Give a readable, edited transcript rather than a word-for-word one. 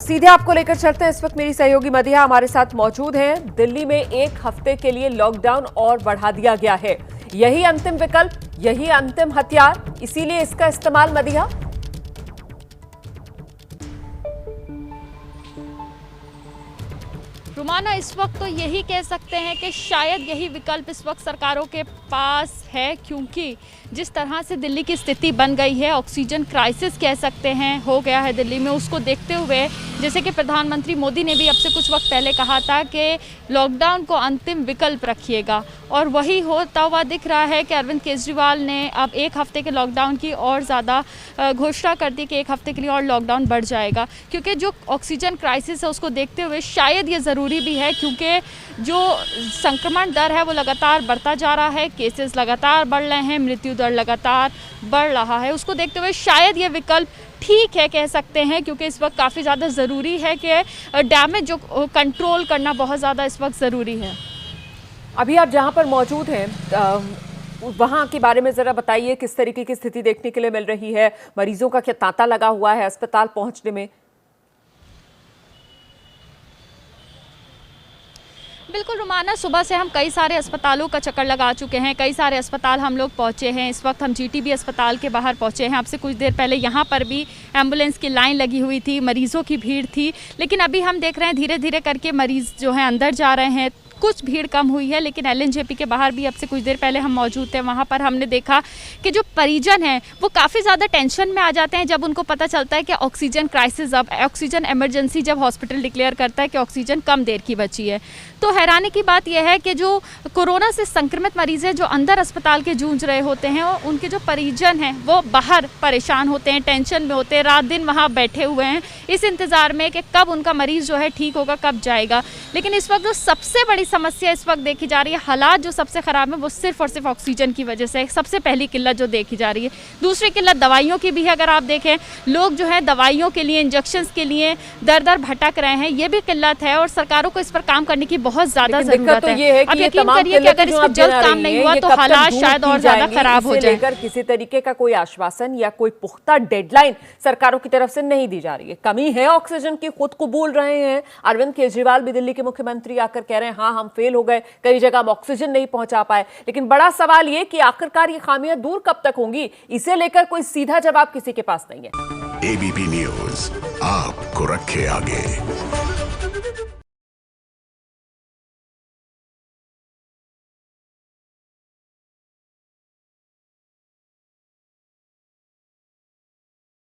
सीधे आपको लेकर चलते हैं। इस वक्त मेरी सहयोगी मदिया हमारे साथ मौजूद हैं। दिल्ली में एक हफ्ते के लिए लॉकडाउन और बढ़ा दिया गया है। यही अंतिम विकल्प, यही अंतिम हथियार, इसीलिए इसका इस्तेमाल मदिया। रुमाना, इस वक्त तो यही कह सकते हैं कि शायद यही विकल्प इस वक्त सरकारों के पास है, क्योंकि जिस तरह से दिल्ली की स्थिति बन गई है, ऑक्सीजन क्राइसिस कह सकते हैं हो गया है दिल्ली में। उसको देखते हुए जैसे कि प्रधानमंत्री मोदी ने भी अब से कुछ वक्त पहले कहा था कि लॉकडाउन को अंतिम विकल्प रखिएगा, और वही होता हुआ दिख रहा है कि अरविंद केजरीवाल ने अब एक हफ्ते के लॉकडाउन की और ज़्यादा घोषणा कर दी कि एक हफ्ते के लिए और लॉकडाउन बढ़ जाएगा, क्योंकि जो ऑक्सीजन क्राइसिस है उसको देखते हुए शायद ये ज़रूरी भी है, क्योंकि जो संक्रमण दर है वो लगातार बढ़ता जा रहा है, केसेस लगातार बढ़ रहे हैं, मृत्यु दर लगातार बढ़ रहा है। उसको देखते हुए शायद ये विकल्प ठीक है कह सकते हैं, क्योंकि इस वक्त काफ़ी ज़्यादा ज़रूरी है कि डैमेज जो कंट्रोल करना बहुत ज़्यादा इस वक्त ज़रूरी है। अभी आप जहां पर मौजूद हैं वहां के बारे में जरा बताइए, किस तरीके की स्थिति देखने के लिए मिल रही है? मरीजों का क्या तांता लगा हुआ है अस्पताल पहुंचने में? बिल्कुल रुमाना, सुबह से हम कई सारे अस्पतालों का चक्कर लगा चुके हैं, कई सारे अस्पताल हम लोग पहुंचे हैं। इस वक्त हम जीटीबी अस्पताल के बाहर पहुंचे हैं। आपसे कुछ देर पहले यहाँ पर भी एम्बुलेंस की लाइन लगी हुई थी, मरीजों की भीड़ थी, लेकिन अभी हम देख रहे हैं धीरे धीरे करके मरीज जो हैं अंदर जा रहे हैं। कुछ भीड़ कम हुई है, लेकिन एलएनजेपी के बाहर भी अब से कुछ देर पहले हम मौजूद थे। वहाँ पर हमने देखा कि जो परिजन हैं वो काफ़ी ज़्यादा टेंशन में आ जाते हैं जब उनको पता चलता है कि ऑक्सीजन क्राइसिस, अब ऑक्सीजन इमरजेंसी जब हॉस्पिटल डिक्लेयर करता है कि ऑक्सीजन कम देर की बची है। तो हैरानी की बात यह है कि जो कोरोना से संक्रमित मरीज़ हैं, जो अंदर अस्पताल के जूझ रहे होते हैं, और उनके जो परिजन हैं वो बाहर परेशान होते हैं, टेंशन में होते हैं, रात दिन वहाँ बैठे हुए हैं इस इंतज़ार में कि कब उनका मरीज़ जो है ठीक होगा, कब जाएगा। लेकिन इस वक्त जो सबसे बड़ी समस्या इस वक्त देखी जा रही है, हालात जो सबसे ख़राब है, वो सिर्फ और सिर्फ ऑक्सीजन की वजह से सबसे पहली किल्लत जो देखी जा रही है। दूसरी किल्लत दवाइयों की भी है। अगर आप देखें, लोग जो है दवाइयों के लिए, इंजेक्शंस के लिए दर दर भटक रहे हैं, ये भी किल्लत है, और सरकारों को इस पर काम करने की बहुत ज़्यादा ज़रूरत है। अब यकीन करिए कि अगर इस पर जल्द काम नहीं हुआ तो हालात शायद और ज़्यादा खराब हो जाए। लेकर किसी तरीके का कोई आश्वासन या कोई पुख्ता डेडलाइन सरकारों की तरफ से नहीं दी जा रही है। कमी है ऑक्सीजन की, खुद को बोल रहे हैं अरविंद केजरीवाल भी, दिल्ली के मुख्यमंत्री आकर कह रहे हैं हाँ हम फेल हो गए, कई जगह हम ऑक्सीजन नहीं पहुंचा पाए। लेकिन बड़ा सवाल ये कि आखिरकार ये खामियां दूर कब तक होंगी, इसे लेकर कोई सीधा जवाब किसी के पास नहीं है। एबीपी न्यूज़ आपको रखे आगे।